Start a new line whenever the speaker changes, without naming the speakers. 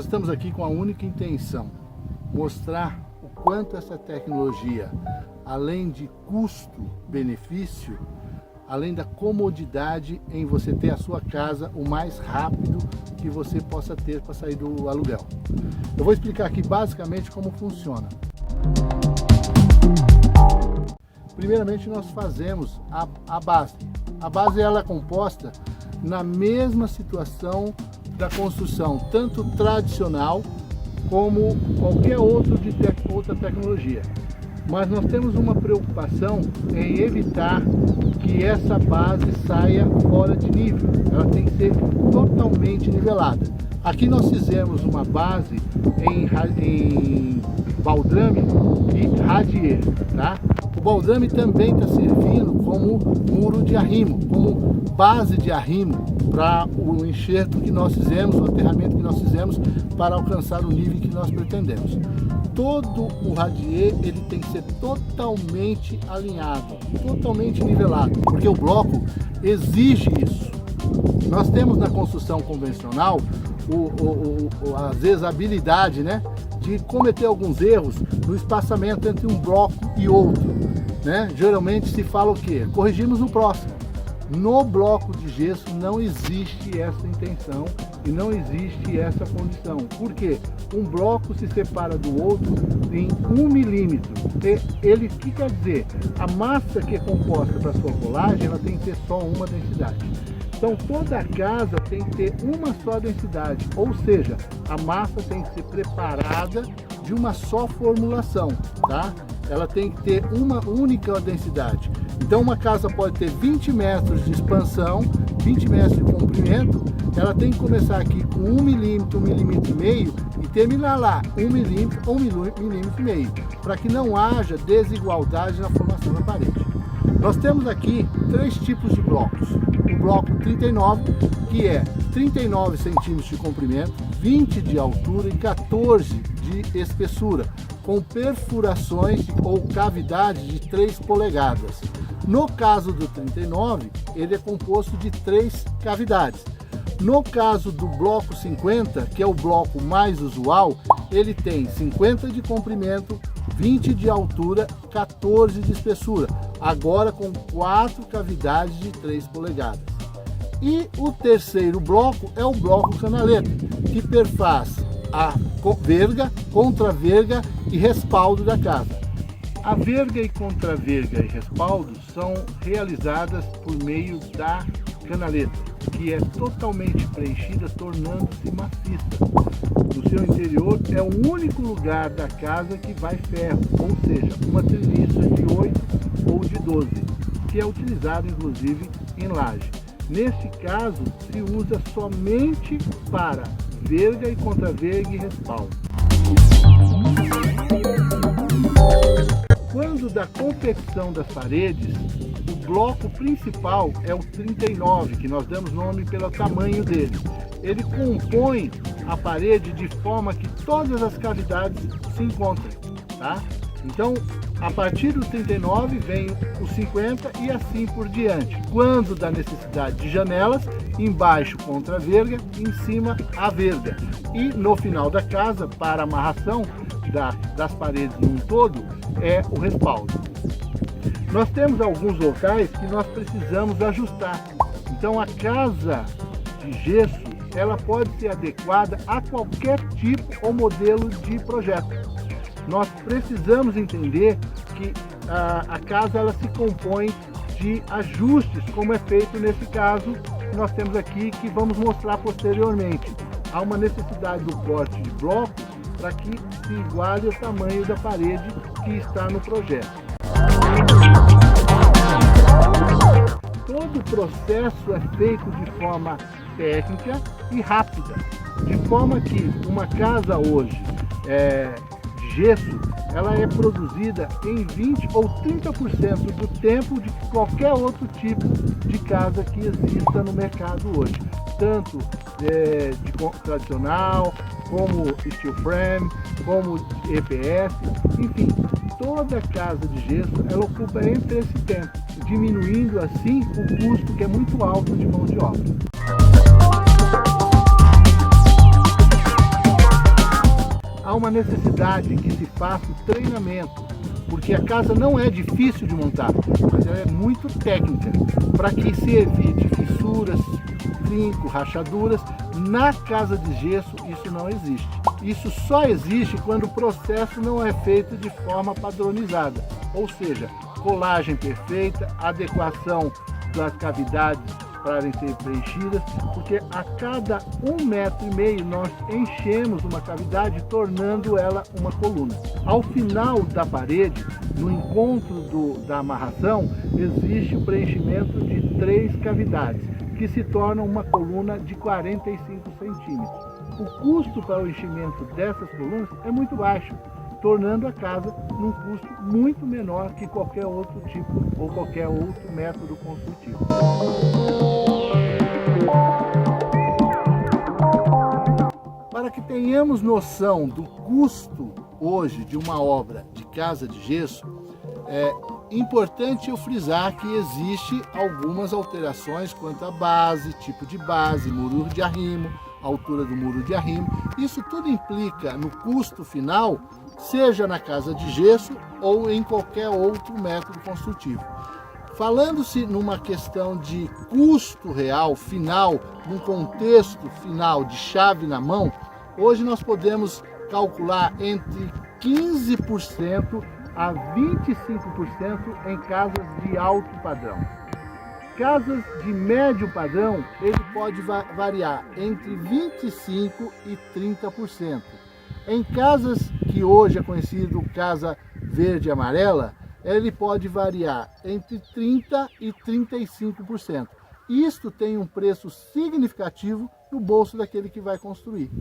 Nós estamos aqui com a única intenção, mostrar o quanto essa tecnologia, além de custo-benefício, além da comodidade em você ter a sua casa o mais rápido que você possa ter para sair do aluguel. Eu vou explicar aqui basicamente como funciona. Primeiramente nós fazemos a base. A base ela é composta na mesma situação da construção, tanto tradicional como qualquer outra tecnologia. Mas nós temos uma preocupação em evitar que essa base saia fora de nível. Ela tem que ser totalmente nivelada. Aqui nós fizemos uma base em baldrame e radier, tá? O baldrame também está servindo como muro de arrimo, como base de arrimo para o enxerto que nós fizemos, o aterramento que nós fizemos para alcançar o nível que nós pretendemos. Todo o radier ele tem que ser totalmente alinhado, totalmente nivelado, porque o bloco exige isso. Nós temos na construção convencional às vezes a habilidade, né, de cometer alguns erros no espaçamento entre um bloco e outro, né? Geralmente se fala o quê? Corrigimos no próximo. No bloco de gesso não existe essa intenção e não existe essa condição. Por quê? Um bloco se separa do outro em 1 milímetro. Ele, o que quer dizer? A massa que é composta para sua colagem, ela tem que ter só uma densidade. Então toda a casa tem que ter uma só densidade, ou seja, a massa tem que ser preparada de uma só formulação, tá? Ela tem que ter uma única densidade. Então uma casa pode ter 20 metros de expansão, 20 metros de comprimento, ela tem que começar aqui com 1 milímetro, 1,5 milímetros e terminar lá 1 milímetro ou 1,5 milímetros, para que não haja desigualdade na formação da parede. Nós temos aqui 3 tipos de blocos. O bloco 39, que é 39 centímetros de comprimento, 20 de altura e 14 de espessura, com perfurações ou cavidade de 3 polegadas. No caso do 39, ele é composto de 3 cavidades. No caso do bloco 50, que é o bloco mais usual, ele tem 50 de comprimento, 20 de altura, 14 de espessura, agora com 4 cavidades de 3 polegadas. E o terceiro bloco é o bloco canaleta, que perfaz a verga, contraverga e respaldo da casa. A verga e contraverga e respaldo são realizadas por meio da canaleta, que é totalmente preenchida, tornando-se maciça. No seu interior é o único lugar da casa que vai ferro, ou seja, uma treliça de 8 ou de 12, que é utilizado inclusive em laje. Neste caso, se usa somente para verga e contraverga e respaldo. Quando da confecção das paredes, o bloco principal é o 39, que nós damos nome pelo tamanho dele. Ele compõe a parede de forma que todas as cavidades se encontrem, tá? Então, a partir do 39 vem o 50 e assim por diante. Quando da necessidade de janelas, embaixo contra a verga, em cima a verga. E no final da casa, para amarração das paredes num todo, é o respaldo. Nós temos alguns locais que nós precisamos ajustar. Então a casa de gesso, ela pode ser adequada a qualquer tipo ou modelo de projeto. Nós precisamos entender que a casa ela se compõe de ajustes, como é feito nesse caso que nós temos aqui, que vamos mostrar posteriormente. Há uma necessidade do corte de blocos para que se iguale o tamanho da parede que está no projeto. Todo o processo é feito de forma técnica e rápida, de forma que uma casa hoje de gesso, ela é produzida em 20 ou 30% do tempo de qualquer outro tipo de casa que exista no mercado hoje, tanto de tradicional, como steel frame, como EPS, enfim, toda casa de gesso ela ocupa entre esse tempo, diminuindo assim o custo que é muito alto de mão de obra. há uma necessidade que se faça o treinamento, porque a casa não é difícil de montar, mas ela é muito técnica, para que se evite fissuras, trinco, rachaduras. Na casa de gesso isso não existe. Isso só existe quando o processo não é feito de forma padronizada, ou seja, colagem perfeita, adequação das cavidades para serem preenchidas, porque a cada 1,5 metro nós enchemos uma cavidade, tornando ela uma coluna. Ao final da parede, no encontro da amarração, existe o preenchimento de 3 cavidades, que se tornam uma coluna de 45 centímetros. O custo para o enchimento dessas colunas é muito baixo, tornando a casa num custo muito menor que qualquer outro tipo ou qualquer outro método construtivo. Para que tenhamos noção do custo hoje de uma obra de casa de gesso, é importante eu frisar que existe algumas alterações quanto à base, tipo de base, muro de arrimo, altura do muro de arrimo. Isso tudo implica no custo final, seja na casa de gesso ou em qualquer outro método construtivo. Falando-se numa questão de custo real, final, num contexto final de chave na mão, hoje nós podemos calcular entre 15% a 25% em casas de alto padrão. Casas de médio padrão, ele pode variar entre 25% e 30%. Em casas que hoje é conhecido casa verde e amarela, ele pode variar entre 30% e 35%. Isto tem um preço significativo no bolso daquele que vai construir.